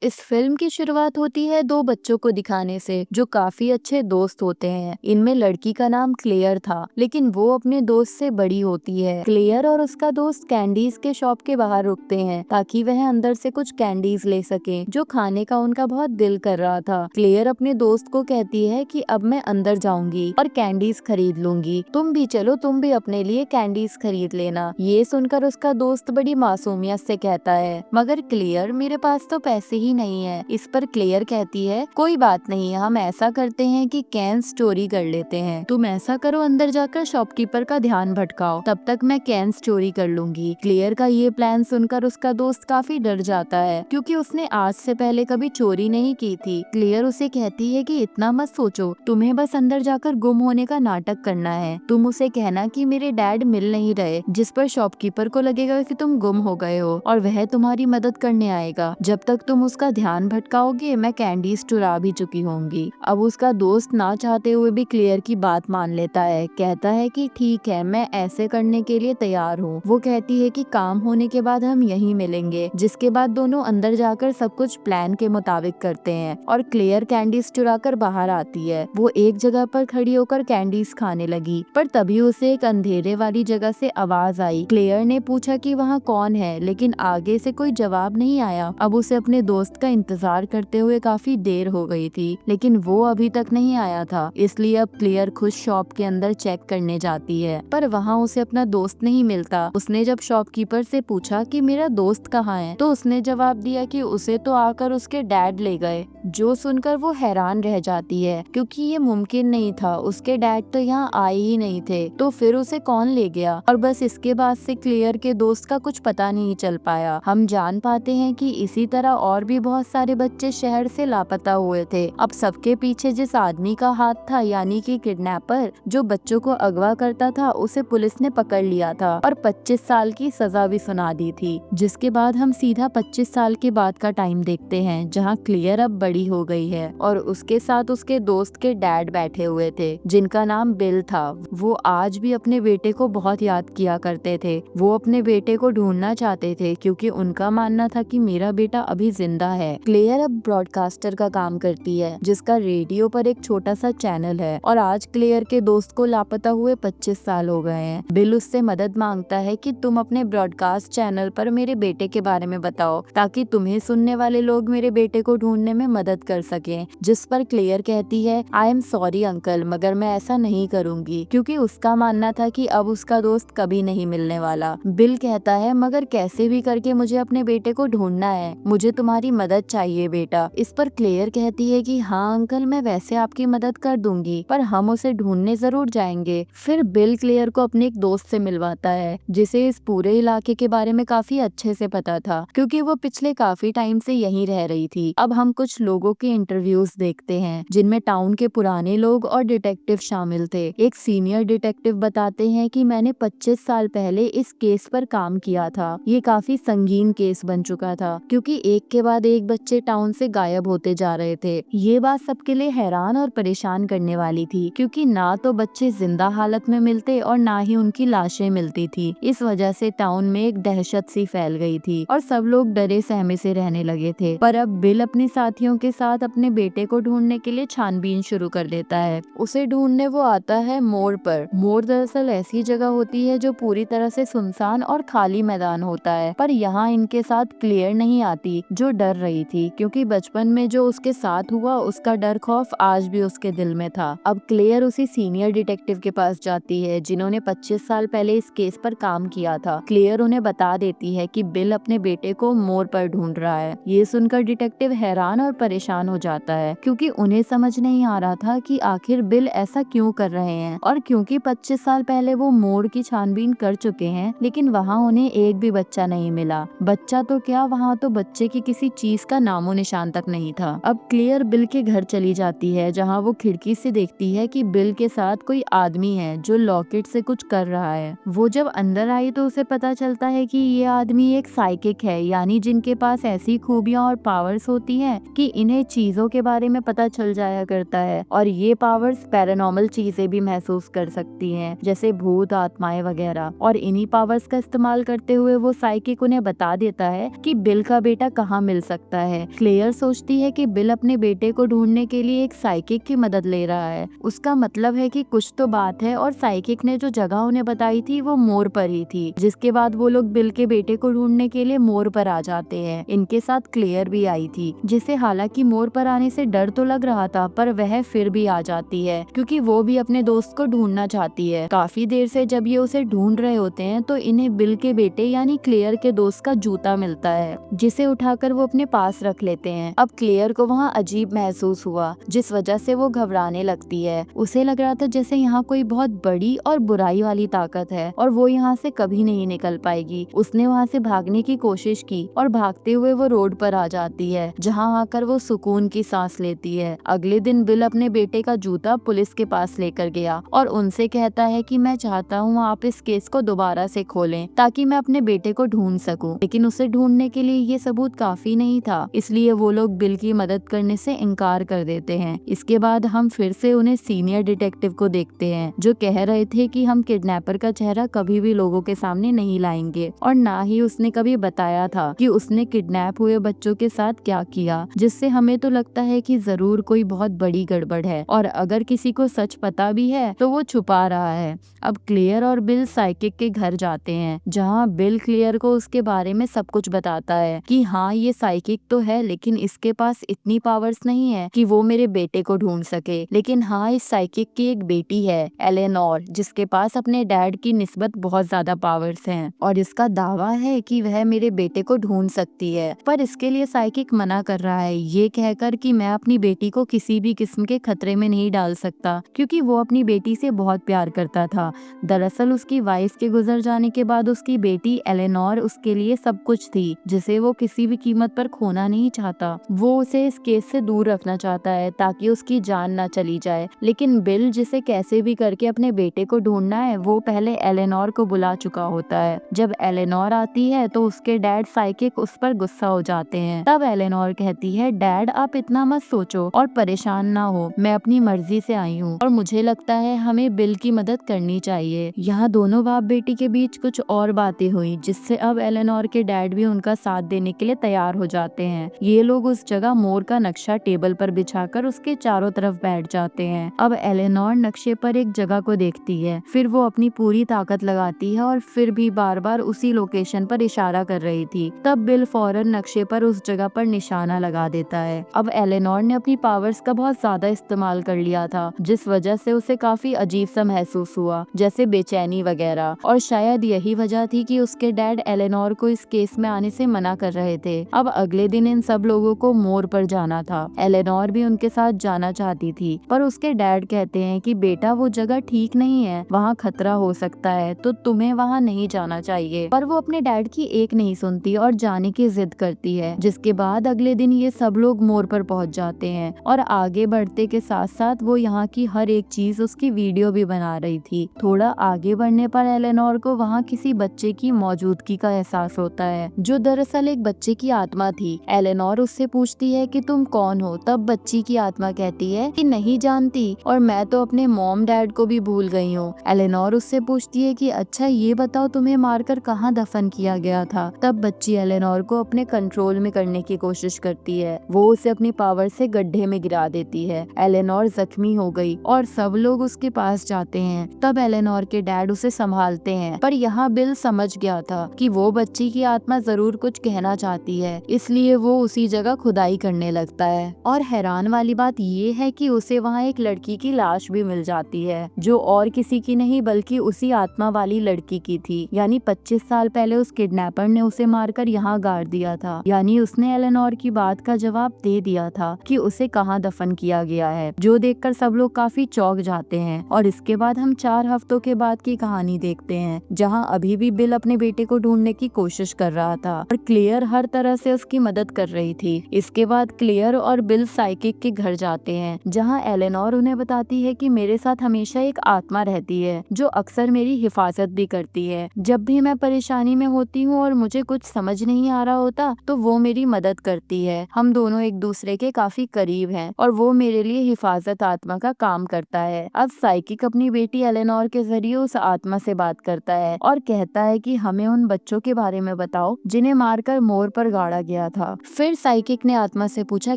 इस फिल्म की शुरुआत होती है दो बच्चों को दिखाने से जो काफी अच्छे दोस्त होते हैं। इनमें लड़की का नाम क्लेयर था, लेकिन वो अपने दोस्त से बड़ी होती है। क्लेयर और उसका दोस्त कैंडीज के शॉप के बाहर रुकते हैं ताकि वह अंदर से कुछ कैंडीज ले सके जो खाने का उनका बहुत दिल कर रहा था। क्लेयर अपने दोस्त को कहती है कि अब मैं अंदर जाऊंगी और कैंडीज खरीद लूंगी, तुम भी चलो, तुम भी अपने लिए कैंडीज खरीद लेना। ये सुनकर उसका दोस्त बड़ी मासूमियत से कहता है, मगर क्लेयर, मेरे पास तो पैसे ही नहीं है। इस पर क्लेयर कहती है, कोई बात नहीं, हम ऐसा करते हैं कि कैंस चोरी कर लेते हैं। तुम ऐसा करो, अंदर जाकर शॉपकीपर का ध्यान भटकाओ, तब तक मैं कैंस चोरी कर लूंगी। क्लेयर का ये प्लान सुनकर उसका दोस्त काफी डर जाता है, क्योंकि उसने आज से पहले कभी चोरी नहीं की थी। क्लेयर उसे कहती है कि इतना मत सोचो, तुम्हें बस अंदर जाकर गुम होने का नाटक करना है। तुम उसे कहना कि मेरे डैड मिल नहीं रहे, जिस पर शॉपकीपर को लगेगा कि तुम गुम हो गए हो और वह तुम्हारी मदद करने आएगा। जब तक तुम उसका ध्यान भटकाओगे, मैं कैंडीज चुरा भी चुकी होंगी। अब उसका दोस्त ना चाहते हुए भी क्लेयर की बात मान लेता है, कहता है कि ठीक है, मैं ऐसे करने के लिए तैयार हूँ। वो कहती है कि काम होने के बाद हम यहीं मिलेंगे, जिसके बाद दोनों अंदर जाकर सब कुछ प्लान के मुताबिक करते हैं और क्लेयर कैंडीज चुरा कर बाहर आती है। वो एक जगह पर खड़ी होकर कैंडीज खाने लगी, पर तभी उसे एक अंधेरे वाली जगह से आवाज आई। क्लेयर ने पूछा कि वहाँ कौन है, लेकिन आगे से कोई जवाब नहीं आया। अब उसे अपने दोस्त का इंतजार करते हुए काफी देर हो गई थी, लेकिन वो अभी तक नहीं आया था। इसलिए अब क्लेयर खुद शॉप के अंदर चेक करने जाती है, पर वहाँ उसे अपना दोस्त नहीं मिलता। उसने जब शॉपकीपर से पूछा कि मेरा दोस्त कहाँ है, तो उसने जवाब दिया कि उसे तो आकर उसके डैड ले गए। जो सुनकर वो हैरान रह जाती है, क्योंकि ये मुमकिन नहीं था, उसके डैड तो यहाँ आए ही नहीं थे, तो फिर उसे कौन ले गया। और बस इसके बाद से क्लेयर के दोस्त का कुछ पता नहीं चल पाया। हम जान पाते हैं कि इसी तरह और भी बहुत सारे बच्चे शहर से लापता हुए थे। अब सबके पीछे जिस आदमी का हाथ था, यानी कि किडनैपर जो बच्चों को अगवा करता था, उसे पुलिस ने पकड़ लिया था और 25 साल की सजा भी सुना दी थी। जिसके बाद हम सीधा 25 साल के बाद का टाइम देखते हैं, जहाँ क्लेयर अब बड़ी हो गई है और उसके साथ उसके दोस्त के डैड बैठे हुए थे, जिनका नाम बिल था। वो आज भी अपने बेटे को बहुत याद किया करते थे। वो अपने बेटे को ढूंढना चाहते थे, क्योंकि उनका मानना था कि मेरा बेटा अभी जिंदा है। क्लेयर अब ब्रॉडकास्टर का काम करती है, जिसका रेडियो पर एक छोटा सा चैनल है, और आज क्लेयर के दोस्त को लापता हुए 25 साल हो गए हैं। बिल उससे मदद मांगता है कि तुम अपने ब्रॉडकास्ट चैनल पर मेरे बेटे के बारे में बताओ, ताकि तुम्हें सुनने वाले लोग मेरे बेटे को ढूंढने में मदद कर सकें। जिस पर क्लेयर कहती है, आई एम सॉरी अंकल, मगर मैं ऐसा नहीं करूंगी, क्योंकि उसका मानना था कि अब उसका दोस्त कभी नहीं मिलने वाला। बिल कहता है, मगर कैसे भी करके मुझे अपने बेटे को ढूंढना है, मुझे तुम्हारी मदद चाहिए बेटा। इस पर क्लेयर कहती है कि हाँ अंकल, मैं वैसे आपकी मदद कर दूंगी, पर हम उसे ढूंढने जरूर जाएंगे। फिर बिल क्लेयर को अपने एक दोस्त से मिलवाता है, जिसे इस पूरे इलाके के बारे में काफी अच्छे से पता था, क्योंकि वो पिछले काफी टाइम से यहीं रह रही थी। अब हम कुछ लोगों के इंटरव्यूज देखते हैं, जिनमें टाउन के पुराने लोग और डिटेक्टिव शामिल थे। एक सीनियर डिटेक्टिव बताते हैं कि मैंने 25 साल पहले इस केस पर काम किया था। ये काफी संगीन केस बन चुका था, क्योंकि एक के बाद एक बच्चे टाउन से गायब होते जा रहे थे। ये बात सबके लिए हैरान और परेशान करने वाली थी, क्योंकि ना तो बच्चे जिंदा हालत में मिलते और ना ही उनकी लाशें मिलती थी। इस वजह से टाउन में एक दहशत सी फैल गई थी और सब लोग डरे सहमे से रहने लगे थे। पर अब बिल अपने साथियों के साथ अपने बेटे को ढूंढने के लिए छानबीन शुरू कर देता है। उसे ढूंढने वो आता है मोड़ पर। मोड़ दरअसल ऐसी जगह होती है जो पूरी तरह से सुनसान और खाली मैदान होता है, पर यहाँ इनके साथ क्लेयर नहीं आती, जो डर रही थी, क्योंकि बचपन में जो उसके साथ हुआ उसका डर खौफ आज भी उसके दिल में था। अब क्लेयर उसी सीनियर डिटेक्टिव के पास जाती है, जिन्होंने 25 साल पहले इस केस पर काम किया था। क्लेयर उन्हें बता देती है कि बिल अपने बेटे को मोड़ पर ढूंढ रहा है। ये सुनकर डिटेक्टिव हैरान और परेशान हो जाता है, क्योंकि उन्हें समझ नहीं आ रहा था कि आखिर बिल ऐसा क्यों कर रहे हैं। और क्योंकि 25 साल पहले वो मोड़ की छानबीन कर चुके हैं, लेकिन वहाँ उन्हें एक भी बच्चा नहीं मिला। बच्चा तो क्या, वहाँ तो बच्चे की किसी चीज का नामो निशान तक नहीं था। अब क्लेयर बिल के घर चली जाती है, जहाँ वो खिड़की से देखती है कि बिल के साथ कोई आदमी है जो लॉकेट से कुछ कर रहा है। वो जब अंदर आई तो उसे पता चलता है कि ये आदमी एक साइकिक है, यानी जिनके पास ऐसी खूबियां और पावर्स होती हैं कि इन्हें चीजों के बारे में पता चल जाया करता है और ये पावर्स पैरानॉर्मल चीजें भी महसूस कर सकती हैं, जैसे भूत, आत्माएं वगैरह। और इन्हीं पावर्स का इस्तेमाल करते हुए वो साइकिक उन्हें बता देता है कि बिल का बेटा कहाँ मिल सकता है। क्लेयर सोचती है कि बिल अपने बेटे को ढूंढने के लिए एक साइकिक की मदद ले रहा है। उसका मतलब है कि कुछ तो बात है और साइकिक ने जो जगह उन्हें बताई थी वो मोर पर ही थी। जिसके बाद वो लोग बिल के बेटे को ढूंढने के लिए मोर पर आ जाते हैं। इनके साथ क्लेयर भी आई थी, जिसे हालांकि मोर पर आने से डर तो लग रहा था, पर वह फिर भी आ जाती है क्योंकि वो भी अपने दोस्त को ढूंढना चाहती है। काफी देर से जब ये उसे ढूंढ रहे होते हैं तो इन्हें बिल के बेटे यानी क्लेयर के दोस्त का जूता मिलता है, जिसे उठाकर वो अपने पास रख लेते हैं। अब क्लेयर को वहाँ अजीब महसूस हुआ, जिस वजह से वो घबराने लगती है। उसे लग रहा था जैसे यहाँ कोई बहुत बड़ी और बुराई वाली ताकत है और वो यहाँ से कभी नहीं निकल पाएगी। उसने वहाँ से भागने की कोशिश की और भागते हुए वो रोड पर आ जाती है, जहाँ आकर वो सुकून की सांस लेती है। अगले दिन बिल अपने बेटे का जूता पुलिस के पास लेकर गया और उनसे कहता है कि मैं चाहता हूँ आप इस केस को दोबारा से खोलें ताकि मैं अपने बेटे को ढूंढ सकूं। लेकिन उसे ढूंढने के लिए ये सबूत काफी नहीं था, इसलिए वो लोग बिल की मदद करने से इनकार कर देते हैं। इसके बाद हम फिर से उन्हें सीनियर डिटेक्टिव को देखते हैं, जो कह रहे थे कि हम किडनैपर का चेहरा कभी भी लोगों के सामने नहीं लाएंगे और ना ही उसने कभी बताया था कि उसने किडनैप हुए बच्चों के साथ क्या किया, जिससे हमें तो लगता है कि जरूर कोई बहुत बड़ी गड़बड़ है और अगर किसी को सच पता भी है तो वो छुपा रहा है। अब क्लेयर और बिल साइकिक के घर जाते हैं, जहाँ बिल क्लेयर को उसके बारे में सब कुछ बताता है कि हाँ ये साइकिक तो है, लेकिन इसके पास इतनी पावर्स नहीं है कि वो मेरे बेटे को ढूंढ सके। लेकिन हाँ, इस साइकिक की एक बेटी है एलेनोर, जिसके पास अपने डैड की निस्बत बहुत ज्यादा पावर्स हैं और इसका दावा है कि वह मेरे बेटे को ढूंढ सकती है। पर इसके लिए साइकिक मना कर रहा है, ये कहकर कि मैं अपनी बेटी को किसी भी किस्म के खतरे में नहीं डाल सकता, क्योंकि वो अपनी बेटी से बहुत प्यार करता था। दरअसल उसकी वाइफ के गुजर जाने के बाद उसकी बेटी एलेनोर उसके लिए सब कुछ थी, जिसे वो किसी भी कीमत पर खोना नहीं चाहता। वो उसे इस केस से दूर रखना चाहता है ताकि उसकी जान ना चली जाए। लेकिन बिल, जिसे कैसे भी करके अपने बेटे को ढूंढना है, वो पहले एलेनोर को बुला चुका होता है। जब एलेनोर आती है तो उसके डैड साइकिक उस पर गुस्सा हो जाते हैं। तब एलेनोर कहती है, डैड आप इतना मत सोचो और परेशान ना हो, मैं अपनी मर्जी से आई हूँ और मुझे लगता है हमें बिल की मदद करनी चाहिए। यहाँ दोनों बाप बेटी के बीच कुछ और बातें हुई, जिससे अब एलेनोर के डैड भी उनका साथ देने के लिए तैयार हो जाते हैं। ये लोग उस जगह मोर का नक्शा टेबल पर बिछाकर उसके चारों तरफ बैठ जाते हैं। अब एलेनोर नक्शे पर एक जगह को देखती है, फिर वो अपनी पूरी ताकत लगाती है और फिर भी बार बार उसी लोकेशन पर इशारा कर रही थी। तब बिल फौरन नक्शे पर उस जगह पर निशाना लगा देता है। अब एलेनोर ने अपनी पावर्स का बहुत ज्यादा इस्तेमाल कर लिया था, जिस वजह से उसे काफी अजीब सा महसूस हुआ, जैसे बेचैनी वगैरह। और शायद यही वजह थी कि उसके डैड एलेनोर को इस केस में आने से मना कर रहे थे। अब अगले दिन इन सब लोगों को मोर पर जाना था। एलेनोर भी उनके साथ जाना चाहती थी, पर उसके डैड कहते हैं कि बेटा वो जगह ठीक नहीं है, वहाँ खतरा हो सकता है, तो तुम्हें वहाँ नहीं जाना चाहिए। पर वो अपने डैड की एक नहीं सुनती और जाने की जिद करती है। जिसके बाद अगले दिन ये सब लोग मोर पर पहुँच जाते हैं और आगे बढ़ते के साथ साथ वो यहाँ की हर एक चीज उसकी वीडियो भी बना रही थी। थोड़ा आगे बढ़ने पर एलेनोर को वहाँ किसी बच्चे की मौजूदगी का एहसास होता है, जो दरअसल एक बच्चे की आत्मा थी। एलेनोर उससे पूछती है कि तुम कौन हो? तब बच्ची की आत्मा कहती है कि नहीं जानती और मैं तो अपने मॉम डैड को भी भूल गई हूँ। एलेनोर उससे पूछती है कि अच्छा ये बताओ तुम्हें मारकर कहाँ दफन किया गया था? तब बच्ची एलेनोर को अपने कंट्रोल में करने की कोशिश करती है। वो उसे अपनी पावर से गड्ढे में गिरा देती है। एलेनोर जख्मी हो गई और सब लोग उसके पास जाते हैं। तब एलेनोर के डैड उसे संभालते हैं, पर यहाँ बिल समझ गया था कि वो बच्ची की आत्मा जरूर कुछ कहना चाहती है, इसलिए वो उसी जगह खुदाई करने लगता है। और हैरान वाली बात ये है कि उसे वहाँ एक लड़की की लाश भी मिल जाती है, जो और किसी की नहीं बल्कि उसी आत्मा वाली लड़की की थी। यानी 25 साल पहले उस किडनैपर ने उसे मारकर यहाँ गाड़ दिया था। यानी उसने एलेनोर की बात का जवाब दे दिया था कि उसे कहाँ दफन किया गया है, जो देखकर सब लोग काफी चौंक जाते हैं। और इसके बाद हम 4 हफ्तों के बाद की कहानी देखते हैं, जहाँ अभी भी बिल अपने बेटे को ढूंढने की कोशिश कर रहा था और क्लेयर हर तरह से उसकी मदद कर रही थी। इसके बाद क्लेयर और बिल साइकिक के घर जाते हैं, जहाँ एलेनोर उन्हें बताती है कि मेरे साथ हमेशा एक आत्मा रहती है जो अक्सर मेरी हिफाजत भी करती है। जब भी मैं परेशानी में होती हूँ और मुझे कुछ समझ नहीं आ रहा होता तो वो मेरी मदद करती है। हम दोनों दोनों एक दूसरे के काफी करीब हैं और वो मेरे लिए हिफाजत आत्मा का काम करता है। अब साइकिक अपनी बेटी एलेनोर के जरिए उस आत्मा से बात करता है और कहता है कि हमें उन बच्चों के बारे में बताओ जिन्हें मारकर मोर पर गाड़ा गया था। फिर साइकिक ने आत्मा से पूछा,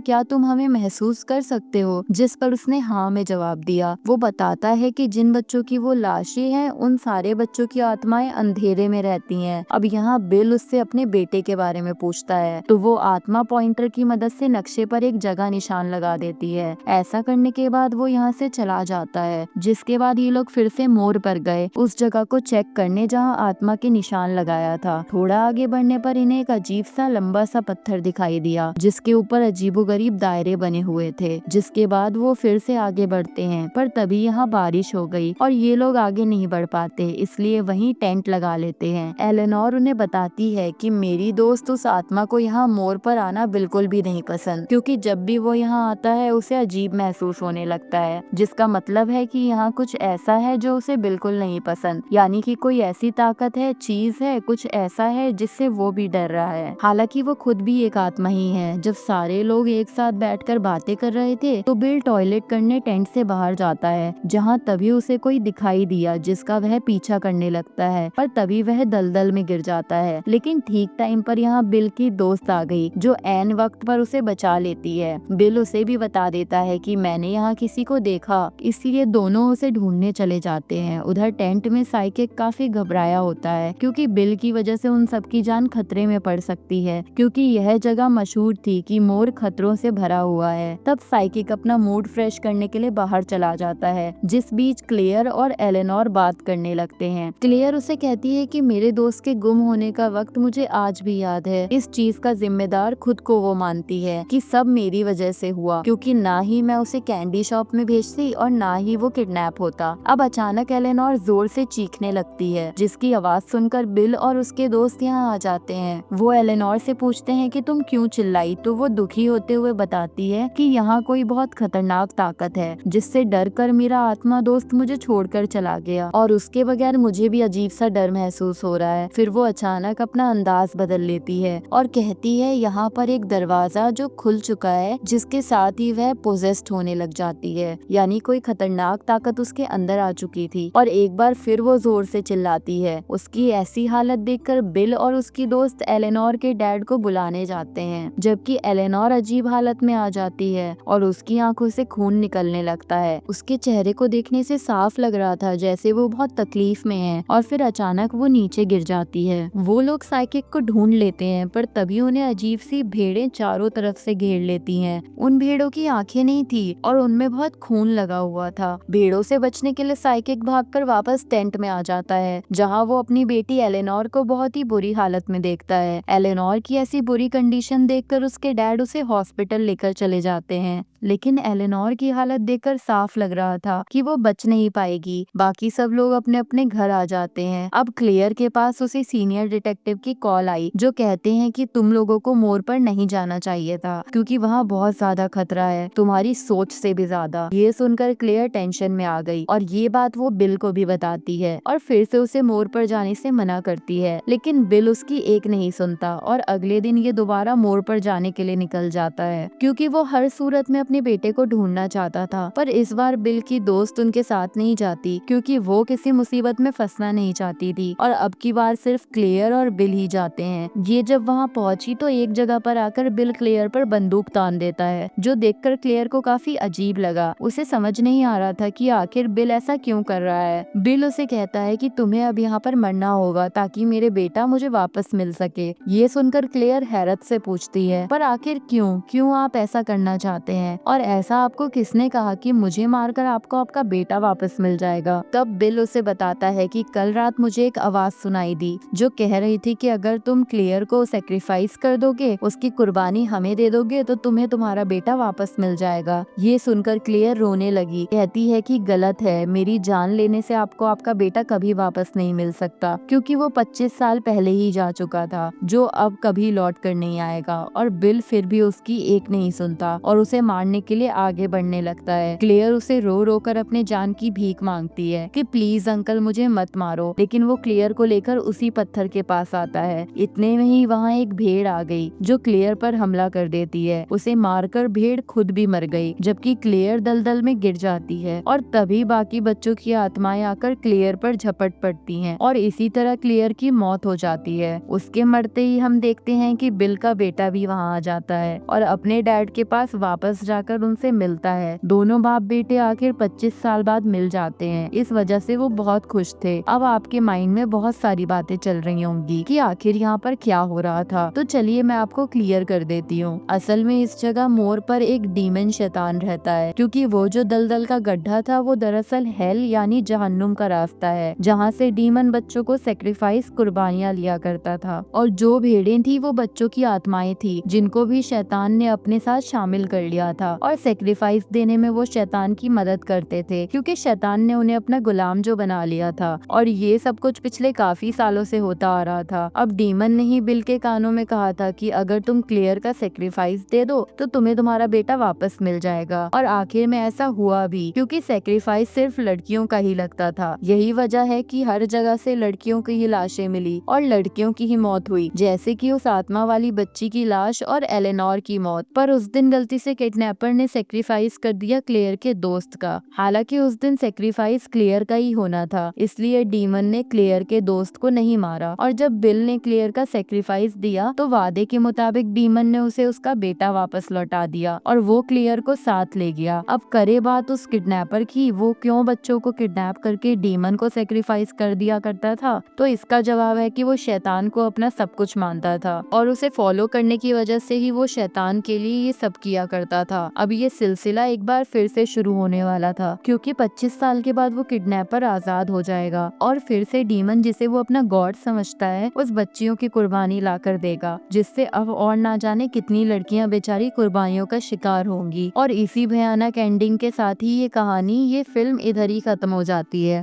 क्या तुम हमें महसूस कर सकते हो? जिस पर उसने हाँ में जवाब दिया। वो बताता है कि जिन बच्चों की वो लाशें हैं उन सारे बच्चों की आत्माएं अंधेरे में रहती हैं। अब यहाँ बिल उससे अपने बेटे के बारे में पूछता है तो वो आत्मा पॉइंटर की मदद से नक्शे पर एक जगह निशान लगा देती है। ऐसा करने के बाद वो यहाँ से चला जाता है, जिसके बाद ये लोग फिर से मोर पर गए उस जगह को चेक करने जहाँ आत्मा के निशान लगाया था। थोड़ा आगे बढ़ने पर इन्हें एक अजीब सा लंबा सा पत्थर दिखाई दिया जिसके ऊपर अजीबोगरीब दायरे बने हुए थे। जिसके बाद वो फिर से आगे बढ़ते हैं, पर तभी यहाँ बारिश हो गई और ये लोग आगे नहीं बढ़ पाते, इसलिए वहीं टेंट लगा लेते हैं। एलेनोर उन्हें बताती है कि मेरी दोस्त उस आत्मा को यहाँ मोर पर आना बिल्कुल भी नहीं पसंद, क्योंकि जब भी वो यहाँ आता है उसे अजीब महसूस होने लगता है, जिसका मतलब है कि यहाँ कुछ ऐसा है जो उसे बिल्कुल नहीं पसंद, यानी कि कोई ऐसी ताकत है, चीज है, कुछ ऐसा है जिससे वो भी डर रहा है। हालांकि वो खुद भी एक आत्मा ही है। जब सारे लोग एक साथ बैठकर बातें कर रहे थे तो बिल टॉयलेट करने टेंट से बाहर जाता है, जहाँ तभी उसे कोई दिखाई दिया जिसका वह पीछा करने लगता है, पर तभी वह दलदल में गिर जाता है। लेकिन ठीक टाइम पर यहाँ बिल की दोस्त आ गई जो ऐन वक्त पर उसे बचा लेती है। बिल उसे भी बता देता है कि मैंने यहाँ किसी को देखा, इसलिए दोनों उसे ढूंढने चले जाते हैं। उधर टेंट में साइकिक काफी घबराया होता है क्योंकि बिल की वजह से उन सबकी जान खतरे में पड़ सकती है, क्योंकि यह जगह मशहूर थी कि मोर खतरों से भरा हुआ है। तब साइकिक अपना मूड फ्रेश करने के लिए बाहर चला जाता है, जिस बीच क्लेयर और एलेनोर बात करने लगते हैं। क्लेयर उसे कहती है कि मेरे दोस्त के गुम होने का वक्त मुझे आज भी याद है। इस चीज का जिम्मेदार खुद को वो मानती है कि सब मेरी वजह से हुआ, क्योंकि ना ही मैं उसे कैंडी शॉप में भेजती और ना ही वो किडनैप होता। अब अचानक एलेनोर जोर से चीखने लगती है, जिसकी आवाज सुनकर बिल और उसके दोस्त यहाँ आ जाते हैं। वो एलेनोर से पूछते हैं कि तुम क्यों चिल्लाई, तो वो दुखी होते हुए बताती है कि यहाँ कोई बहुत खतरनाक ताकत है जिससे डर कर मेरा आत्मा दोस्त मुझे छोड़कर चला गया और उसके बगैर मुझे भी अजीब सा डर महसूस हो रहा है। फिर वो अचानक अपना अंदाज बदल लेती है और कहती है यहाँ पर एक दरवाजा जो खुल चुका है, जिसके साथ ही वह पोजेस्ड होने लग जाती है, यानी कोई खतरनाक ताकत उसके अंदर आ चुकी थी। और एक बार फिर वो जोर से चिल्लाती है। उसकी ऐसी हालत देखकर बिल और उसकी दोस्त एलेनोर के डैड को बुलाने जाते हैं, जबकि एलेनोर अजीब हालत में आ जाती है और उसकी आंखों से खून निकलने लगता है। उसके चेहरे को देखने से साफ लग रहा था जैसे वो बहुत तकलीफ में है और फिर अचानक वो नीचे गिर जाती है। वो लोग साइकिक को ढूंढ लेते हैं, पर तभी उन्हें अजीब सी भेड़ें चारों तरफ से घेर लेती हैं। उन भेड़ों की आंखें नहीं थी और उनमें बहुत खून लगा हुआ था। भेड़ों से बचने के लिए साइकिक भागकर वापस टेंट में आ जाता है, जहाँ वो अपनी बेटी एलेनोर को बहुत ही बुरी हालत में देखता है। एलेनोर की ऐसी बुरी कंडीशन देखकर उसके डैड उसे हॉस्पिटल लेकर चले जाते हैं, लेकिन एलेनोर की हालत देखकर साफ लग रहा था कि वो बच नहीं पाएगी। बाकी सब लोग अपने अपने घर आ जाते हैं। अब क्लेयर के पास उसे सीनियर डिटेक्टिव की कॉल आई, जो कहते हैं कि तुम लोगों को मोर पर नहीं जाना चाहिए था क्योंकि वहाँ बहुत ज्यादा खतरा है, तुम्हारी सोच से भी ज्यादा। ये सुनकर क्लेयर टेंशन में आ गई और ये बात वो बिल को भी बताती है और फिर से उसे मोर पर जाने से मना करती है, लेकिन बिल उसकी एक नहीं सुनता और अगले दिन ये दोबारा मोर पर जाने के लिए निकल जाता है, क्योंकि वो हर सूरत में अपने बेटे को ढूंढना चाहता था। पर इस बार बिल की दोस्त उनके साथ नहीं जाती क्योंकि वो किसी मुसीबत में फंसना नहीं चाहती थी और अब की बार सिर्फ क्लेयर और बिल ही जाते हैं। ये जब वहाँ पहुंची तो एक जगह पर आकर बिल क्लेयर पर बंदूक तान देता है, जो देखकर क्लेयर को काफी अजीब लगा। उसे समझ नहीं आ रहा था कि आखिर बिल ऐसा क्यों कर रहा है। बिल उसे कहता है कि तुम्हें अब यहाँ पर मरना होगा ताकि मेरे बेटा मुझे वापस मिल सके। ये सुनकर क्लेयर हैरत से पूछती है, पर आखिर क्यों आप ऐसा करना चाहते हैं और ऐसा आपको किसने कहा कि मुझे मारकर आपको आपका बेटा वापस मिल जाएगा। तब बिल उसे बताता है कि कल रात मुझे एक आवाज सुनाई दी जो कह रही थी कि अगर तुम क्लेयर को सेक्रीफाइस कर दोगे, उसकी कुर्बानी हमें दे दोगे, तो तुम्हें तुम्हारा बेटा वापस मिल जाएगा। ये सुनकर क्लेयर रोने लगी, कहती है कि गलत है, मेरी जान लेने से आपको आपका बेटा कभी वापस नहीं मिल सकता, क्योंकि वो 25 साल पहले ही जा चुका था, जो अब कभी लौट कर नहीं आएगा। और बिल फिर भी उसकी एक नहीं सुनता और उसे मारने के लिए आगे बढ़ने लगता है। क्लेयर उसे रो रो कर अपने जान की भीख मांगती है कि प्लीज अंकल मुझे मत मारो, लेकिन वो क्लेयर को लेकर उसी पत्थर के पास आता है। इतने में ही वहाँ एक भेड़ आ गई जो क्लेयर पर हमला कर कर देती है। उसे मारकर भेड़ खुद भी मर गई, जबकि क्लेयर दलदल में गिर जाती है और तभी बाकी बच्चों की आत्माएं आकर क्लेयर पर झपट पड़ती हैं और इसी तरह क्लेयर की मौत हो जाती है। उसके मरते ही हम देखते हैं कि बिल का बेटा भी वहाँ आ जाता है और अपने डैड के पास वापस जाकर उनसे मिलता है। दोनों बाप बेटे आखिर 25 साल बाद मिल जाते हैं। इस वजह से वो बहुत खुश थे। अब आपके माइंड में बहुत सारी बातें चल रही होंगी कि आखिर यहाँ पर क्या हो रहा था, तो चलिए मैं आपको क्लियर कर देती हूँ। असल में इस जगह मोर पर एक डीमन शैतान रहता है, क्योंकि वो जो दलदल का गड्ढा था वो दरअसल हेल यानी जहन्नुम का रास्ता है, जहाँ से डीमन बच्चों को सेक्रीफाइस कुर्बानियां लिया करता था। और जो भेड़ें थी वो बच्चों की आत्माएं थी, जिनको भी शैतान ने अपने साथ शामिल कर लिया था और सेक्रीफाइस देने में वो शैतान की मदद करते थे, क्योंकि शैतान ने उन्हें अपना गुलाम जो बना लिया था। और ये सब कुछ पिछले काफी सालों से होता आ रहा था। अब डीमन ने ही बिल के कानों में कहा था कि अगर तुम क्लेयर का सेक्रीफाइस दे दो तो तुम्हें तुम्हारा बेटा वापस मिल जाएगा। और आखिर में ऐसा हुआ भी, क्योंकि सेक्रीफाइस सिर्फ लड़कियों का ही लगता था। यही वजह है कि हर जगह से लड़कियों की ही लाशें मिली और लड़कियों की ही मौत हुई, जैसे कि उस आत्मा वाली बच्ची की लाश और एलेनोर की मौत। पर उस दिन गलती से किडनैपर ने सेक्रीफाइस कर दिया क्लेयर के दोस्त का। हालांकि उस दिन सेक्रीफाइस क्लेयर का ही होना था, इसलिए डीमन ने क्लेयर के दोस्त को नहीं मारा। और जब बिल ने क्लेयर का सेक्रीफाइस दिया तो वादे के मुताबिक डीमन ने उसे उसका बेटा वापस लौटा दिया और वो क्लेयर को साथ ले गया। अब करे बात उस किडनैपर की, वो क्यों बच्चों को किडनैप करके डीमन को सेक्रीफाइस कर दिया करता था, तो इसका जवाब है कि वो शैतान को अपना सब कुछ मानता था और उसे फॉलो करने की वजह से ही वो शैतान के लिए ये सब किया करता था। अब ये सिलसिला एक बार फिर से शुरू होने वाला था, क्योंकि 25 साल के बाद वो किडनैपर आजाद हो जाएगा और फिर से डीमन, जिसे वो अपना गॉड समझता है, उस बच्चियों की कुर्बानी ला कर देगा, जिससे अब और ना जाने कितनी लड़कियां बेचारी कुर्बानियों का शिकार होंगी। और इसी भयानक एंडिंग के साथ ही ये कहानी, ये फिल्म इधर ही खत्म हो जाती है।